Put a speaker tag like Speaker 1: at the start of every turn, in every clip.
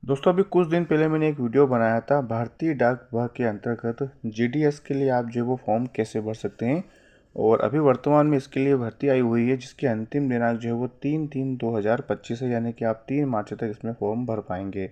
Speaker 1: दोस्तों अभी कुछ दिन पहले मैंने एक वीडियो बनाया था भारतीय डाक विभाग के अंतर्गत जीडीएस के लिए आप जो है वो फॉर्म कैसे भर सकते हैं। और अभी वर्तमान में इसके लिए भर्ती आई हुई है जिसकी अंतिम दिनांक जो है वो 3/3/2025 है, यानी कि आप 3 मार्च तक इसमें फॉर्म भर पाएंगे।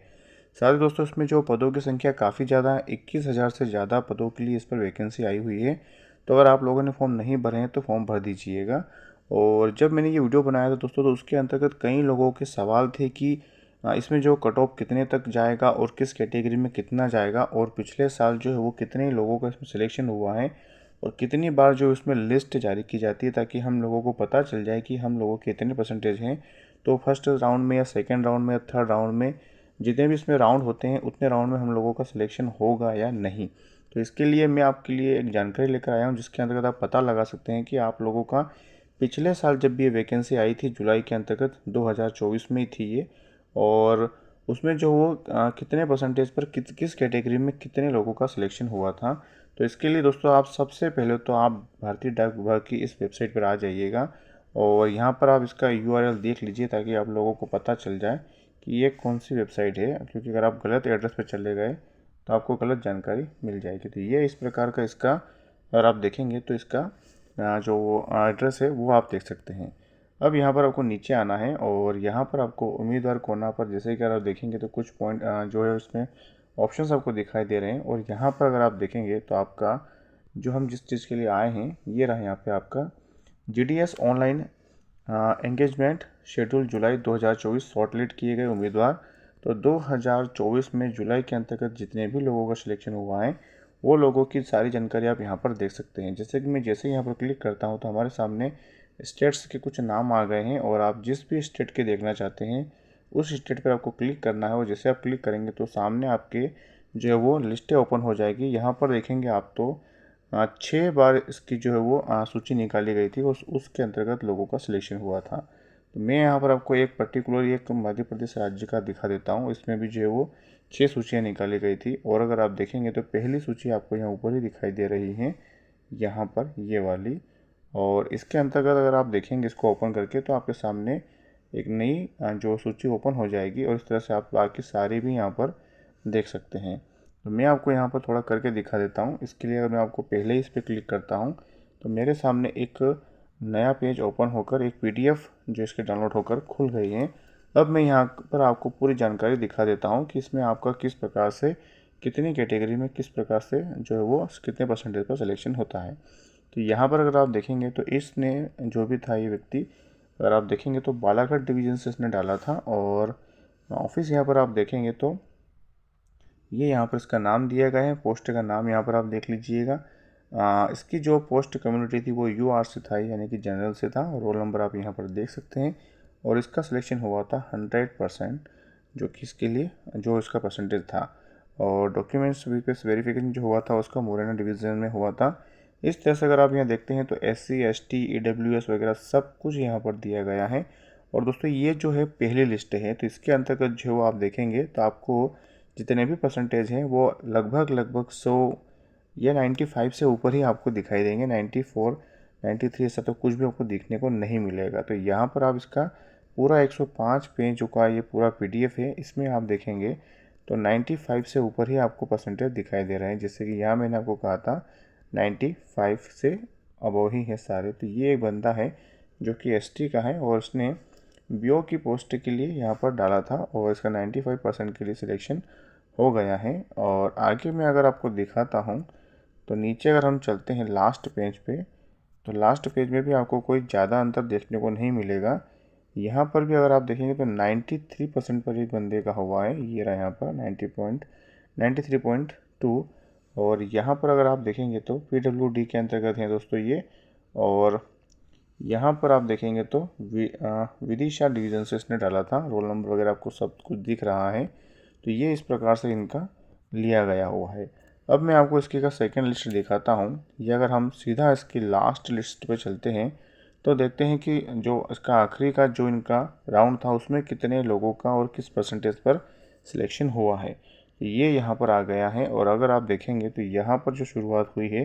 Speaker 1: साथ ही दोस्तों इसमें जो पदों की संख्या काफ़ी ज़्यादा है, 21,000 से ज़्यादा पदों के लिए इस पर वैकेंसी आई हुई है। तो अगर आप लोगों ने फॉर्म नहीं भरे हैं तो फॉर्म भर दीजिएगा। और जब मैंने ये वीडियो बनाया था दोस्तों, तो उसके अंतर्गत कई लोगों के सवाल थे कि इसमें जो कट ऑफ कितने तक जाएगा और किस कैटेगरी में कितना जाएगा, और पिछले साल जो है वो कितने लोगों का इसमें सिलेक्शन हुआ है और कितनी बार जो इसमें लिस्ट जारी की जाती है, ताकि हम लोगों को पता चल जाए कि हम लोगों के कितने परसेंटेज हैं। तो फर्स्ट राउंड में या सेकेंड राउंड में या थर्ड राउंड में जितने भी इसमें राउंड होते हैं उतने राउंड में हम लोगों का सिलेक्शन होगा या नहीं। तो इसके लिए मैं आपके लिए एक जानकारी लेकर आया हूँ जिसके अंतर्गत आप पता लगा सकते हैं कि आप लोगों का पिछले साल जब भी ये वैकेंसी आई थी जुलाई के अंतर्गत 2024 में ही थी ये, और उसमें जो वो कितने परसेंटेज पर किस कैटेगरी में कितने लोगों का सिलेक्शन हुआ था। तो इसके लिए दोस्तों आप सबसे पहले तो आप भारतीय डाक विभाग की इस वेबसाइट पर आ जाइएगा और यहाँ पर आप इसका यूआरएल देख लीजिए ताकि आप लोगों को पता चल जाए कि ये कौन सी वेबसाइट है, क्योंकि अगर आप गलत एड्रेस पर चले गए तो आपको गलत जानकारी मिल जाएगी। तो ये इस प्रकार का इसका अगर आप देखेंगे तो इसका जो एड्रेस है वो आप देख सकते हैं। अब यहाँ पर आपको नीचे आना है और यहाँ पर आपको उम्मीदवार कोना पर जैसे कि अगर आप देखेंगे तो कुछ पॉइंट जो है उसमें ऑप्शंस आपको दिखाई दे रहे हैं। और यहाँ पर अगर आप देखेंगे तो आपका जो हम जिस चीज़ के लिए आए हैं ये रहा यहाँ पे आपका जीडीएस ऑनलाइन एंगेजमेंट शेड्यूल जुलाई 2024 शॉर्टलिस्ट किए गए उम्मीदवार। तो 2024 में जुलाई के अंतर्गत जितने भी लोगों का सिलेक्शन हुआ है वो लोगों की सारी जानकारी आप यहाँ पर देख सकते हैं। जैसे कि मैं जैसे यहाँ पर क्लिक करता हूँ तो हमारे सामने स्टेट्स के कुछ नाम आ गए हैं और आप जिस भी स्टेट के देखना चाहते हैं उस स्टेट पर आपको क्लिक करना है। और जैसे आप क्लिक करेंगे तो सामने आपके जो है वो लिस्टें ओपन हो जाएगी। यहाँ पर देखेंगे आप तो 6 बार इसकी जो है वो सूची निकाली गई थी, उसके अंतर्गत लोगों का सिलेक्शन हुआ था। तो मैं यहाँ पर आपको एक पर्टिकुलर एक मध्य प्रदेश राज्य का दिखा देता हूँ। इसमें भी जो है वो 6 सूचियाँ निकाली गई थी और अगर आप देखेंगे तो पहली सूची आपको यहाँ ऊपर ही दिखाई दे रही है, यहाँ पर ये वाली। और इसके अंतर्गत अगर आप देखेंगे इसको ओपन करके तो आपके सामने एक नई जो सूची ओपन हो जाएगी और इस तरह से आप बाकी सारी भी यहाँ पर देख सकते हैं। तो मैं आपको यहाँ पर थोड़ा करके दिखा देता हूँ। इसके लिए अगर मैं आपको पहले ही इस पर क्लिक करता हूँ तो मेरे सामने एक नया पेज ओपन होकर एक पीडीएफ जो इसके डाउनलोड होकर खुल गई है। अब मैं यहाँ पर आपको पूरी जानकारी दिखा देता हूँ कि इसमें आपका किस प्रकार से कितनी कैटेगरी में किस प्रकार से जो है वो कितने परसेंटेज पर सिलेक्शन होता है। तो यहाँ पर अगर आप देखेंगे तो इसने जो भी था ये व्यक्ति, अगर आप देखेंगे तो बालाघाट डिवीज़न से इसने डाला था। और ऑफिस यहाँ पर आप देखेंगे तो ये यहाँ पर इसका नाम दिया गया है, पोस्ट का नाम यहाँ पर आप देख लीजिएगा। इसकी जो पोस्ट कम्युनिटी थी वो यूआर से था, यानी कि जनरल से था। रोल नंबर आप यहाँ पर देख सकते हैं और इसका सिलेक्शन हुआ था 100%, जो कि इसके लिए जो इसका परसेंटेज था। और डॉक्यूमेंट्स वेरिफिकेशन जो हुआ था उसका मुरैना डिवीज़न में हुआ था। इस तरह से अगर आप यहाँ देखते हैं तो SC ST EWS वगैरह सब कुछ यहाँ पर दिया गया है। और दोस्तों ये जो है पहली लिस्ट है, तो इसके अंतर्गत जो आप देखेंगे तो आपको जितने भी परसेंटेज हैं वो लगभग 100 या 95 से ऊपर ही आपको दिखाई देंगे। 94 93 ऐसा तो कुछ भी आपको दिखने को नहीं मिलेगा। तो यहाँ पर आप इसका पूरा 105 पेज का ये पूरा PDF है, इसमें आप देखेंगे तो 95 से ऊपर ही आपको परसेंटेज दिखाई दे रहे हैं। जैसे कि यहाँ मैंने आपको कहा था 95 से अबव ही है सारे। तो ये एक बंदा है जो कि ST का है और उसने BO की पोस्ट के लिए यहाँ पर डाला था और इसका 95% के लिए सिलेक्शन हो गया है। और आगे मैं अगर आपको दिखाता हूँ तो नीचे अगर हम चलते हैं लास्ट पेज पे, तो लास्ट पेज में भी आपको कोई ज़्यादा अंतर देखने को नहीं मिलेगा। यहाँ पर भी अगर आप देखेंगे तो 93% पर एक बंदे का हुआ है, ये रहा यहाँ पर 93.2। और यहाँ पर अगर आप देखेंगे तो PWD के अंतर्गत हैं दोस्तों ये। और यहाँ पर आप देखेंगे तो विदिशा डिवीज़न से इसने डाला था, रोल नंबर वगैरह आपको सब कुछ दिख रहा है। तो ये इस प्रकार से इनका लिया गया हुआ है। अब मैं आपको इसकी का सेकंड लिस्ट दिखाता हूँ। ये अगर हम सीधा इसकी लास्ट लिस्ट पे चलते हैं तो देखते हैं कि जो इसका आखिरी का जो इनका राउंड था उसमें कितने लोगों का और किस परसेंटेज पर सिलेक्शन हुआ है, ये यहाँ पर आ गया है। और अगर आप देखेंगे तो यहाँ पर जो शुरुआत हुई है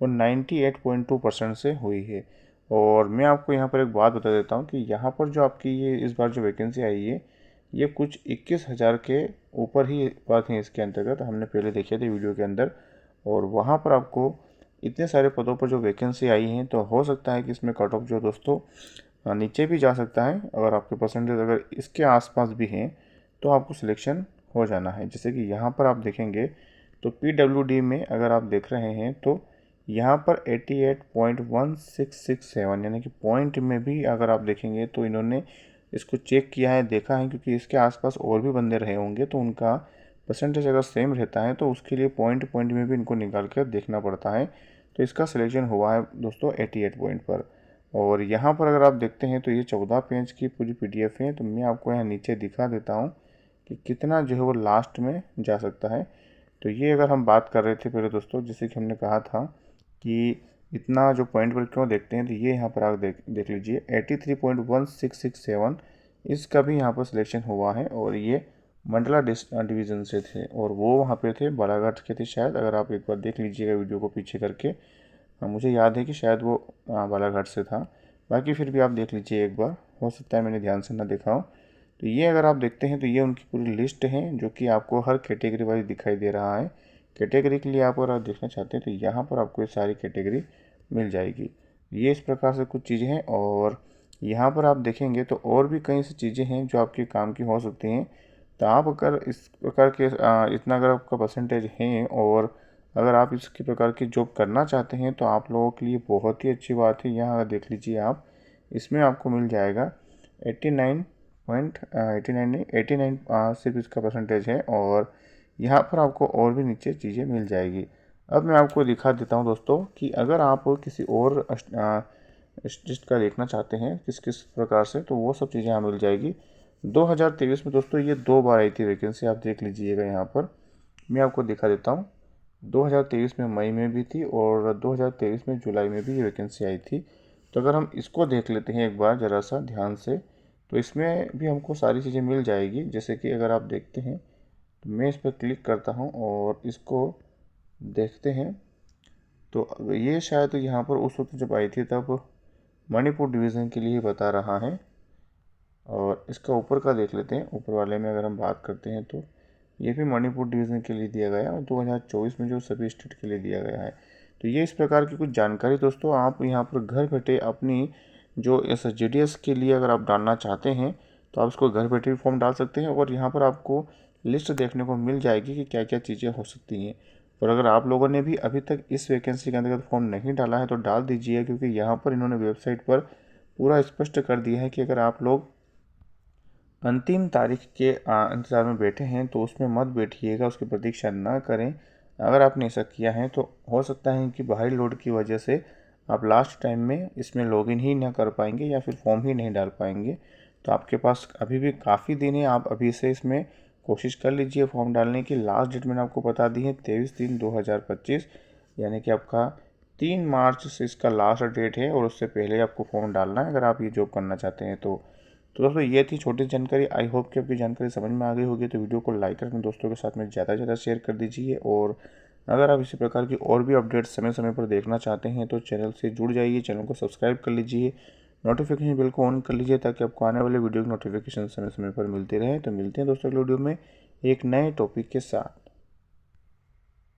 Speaker 1: वो 98.2% से हुई है। और मैं आपको यहाँ पर एक बात बता देता हूँ कि यहाँ पर जो आपकी ये इस बार जो वैकेंसी आई है ये कुछ 21,000 के ऊपर ही पद हैं इसके अंतर्गत, हमने पहले देखे थे वीडियो के अंदर। और वहाँ पर आपको इतने सारे पदों पर जो वैकेंसी आई हैं, तो हो सकता है कि इसमें कट ऑफ जो दोस्तों नीचे भी जा सकता है। अगर आपके परसेंटेज अगर इसके आसपास भी हैं तो आपको सिलेक्शन हो जाना है। जैसे कि यहाँ पर आप देखेंगे तो PWD में अगर आप देख रहे हैं तो यहाँ पर 88.1667 यानी कि पॉइंट में भी अगर आप देखेंगे तो इन्होंने इसको चेक किया है, देखा है, क्योंकि इसके आसपास और भी बंदे रहे होंगे तो उनका परसेंटेज अगर सेम रहता है तो उसके लिए पॉइंट पॉइंट में भी इनको निकाल कर देखना पड़ता है। तो इसका सिलेक्शन हुआ है दोस्तों 88 पॉइंट पर। और यहाँ पर अगर आप देखते हैं तो ये 14 पेज की पूरी PDF है। तो मैं आपको यहाँ नीचे दिखा देता हूँ कि कितना जो है वो लास्ट में जा सकता है। तो ये अगर हम बात कर रहे थे पहले दोस्तों, जैसे कि हमने कहा था कि इतना जो पॉइंट पर क्यों देखते हैं, तो ये यहाँ पर आप देख लीजिए 83.1667 इसका भी यहाँ पर सिलेक्शन हुआ है। और ये मंडला डिवीज़न से थे और वो वहाँ पे थे बालाघाट के थे शायद। अगर आप एक बार देख लीजिएगा वीडियो को पीछे करके, मुझे याद है कि शायद वो बालाघाट से था। बाकी फिर भी आप देख लीजिए एक बार, हो सकता है मैंने ध्यान से ना देखा हो। तो ये अगर आप देखते हैं तो ये उनकी पूरी लिस्ट है जो कि आपको हर कैटेगरी वाइज दिखाई दे रहा है। कैटेगरी के लिए आप अगर देखना चाहते हैं तो यहाँ पर आपको ये सारी कैटेगरी मिल जाएगी। ये इस प्रकार से कुछ चीज़ें हैं। और यहाँ पर आप देखेंगे तो और भी कई सी चीज़ें हैं जो आपके काम की हो सकती हैं। तो आप अगर इस प्रकार के इतना अगर आपका परसेंटेज है और अगर आप इस प्रकार की जॉब करना चाहते हैं तो आप लोगों के लिए बहुत ही अच्छी बात है। यहाँ देख लीजिए आप, इसमें आपको मिल जाएगा 89 नहीं 89 सिर्फ इसका परसेंटेज है। और यहाँ पर आपको और भी नीचे चीज़ें मिल जाएगी। अब मैं आपको दिखा देता हूँ दोस्तों कि अगर आप किसी और लिस्ट का देखना चाहते हैं किस किस प्रकार से, तो वो सब चीज़ें यहाँ मिल जाएगी। 2023 में दोस्तों ये 2 बार आई थी वैकेंसी, आप देख लीजिएगा यहाँ पर, मैं आपको दिखा देता हूँ। 2023 में मई में भी थी और 2023 में जुलाई में भी ये वैकेंसी आई थी। तो अगर हम इसको देख लेते हैं एक बार ज़रा सा ध्यान से, तो इसमें भी हमको सारी चीज़ें मिल जाएगी। जैसे कि अगर आप देखते हैं तो मैं इस पर क्लिक करता हूँ और इसको देखते हैं तो ये शायद यहाँ पर उस वक्त जब आई थी तब मणिपुर डिवीज़न के लिए बता रहा है। और इसका ऊपर का देख लेते हैं, ऊपर वाले में अगर हम बात करते हैं तो ये भी मणिपुर डिवीज़न के लिए दिया गया है और 2024 में जो सभी स्टेट के लिए दिया गया है। तो ये इस प्रकार की कुछ जानकारी दोस्तों, आप यहाँ पर घर बैठे अपनी जो GDS के लिए अगर आप डालना चाहते हैं तो आप उसको घर बैठे भी फॉर्म डाल सकते हैं। और यहाँ पर आपको लिस्ट देखने को मिल जाएगी कि क्या क्या चीज़ें हो सकती हैं। और अगर आप लोगों ने भी अभी तक इस वैकेंसी के अंतर्गत फॉर्म नहीं डाला है तो डाल दीजिए, क्योंकि यहाँ पर इन्होंने वेबसाइट पर पूरा स्पष्ट कर दिया है कि अगर आप लोग अंतिम तारीख के इंतज़ार में बैठे हैं तो उसमें मत बैठिएगा, उसकी प्रतीक्षा ना करें। अगर आपने ऐसा किया है तो हो सकता है कि बाहरी लोड की वजह से आप लास्ट टाइम में इसमें लॉगिन ही ना कर पाएंगे या फिर फॉर्म ही नहीं डाल पाएंगे। तो आपके पास अभी भी काफ़ी दिन है, आप अभी से इसमें कोशिश कर लीजिए फॉर्म डालने की। लास्ट डेट मैंने आपको बता दी है 23/3/2025, यानी कि आपका 3 मार्च से इसका लास्ट डेट है और उससे पहले आपको फॉर्म डालना है अगर आप ये जॉब करना चाहते हैं तो। दोस्तों ये थी छोटी जानकारी। आई होप कि आपकी जानकारी समझ में आ गई होगी। तो वीडियो को लाइक कर अपने दोस्तों के साथ में ज़्यादा से ज़्यादा शेयर कर दीजिए। और अगर आप इसी प्रकार की और भी अपडेट्स समय समय पर देखना चाहते हैं तो चैनल से जुड़ जाइए, चैनल को सब्सक्राइब कर लीजिए, नोटिफिकेशन बिल को ऑन कर लीजिए ताकि आपको आने वाले वीडियो की नोटिफिकेशन समय समय पर मिलती रहे। तो मिलते हैं दोस्तों अगले वीडियो में एक नए टॉपिक के साथ।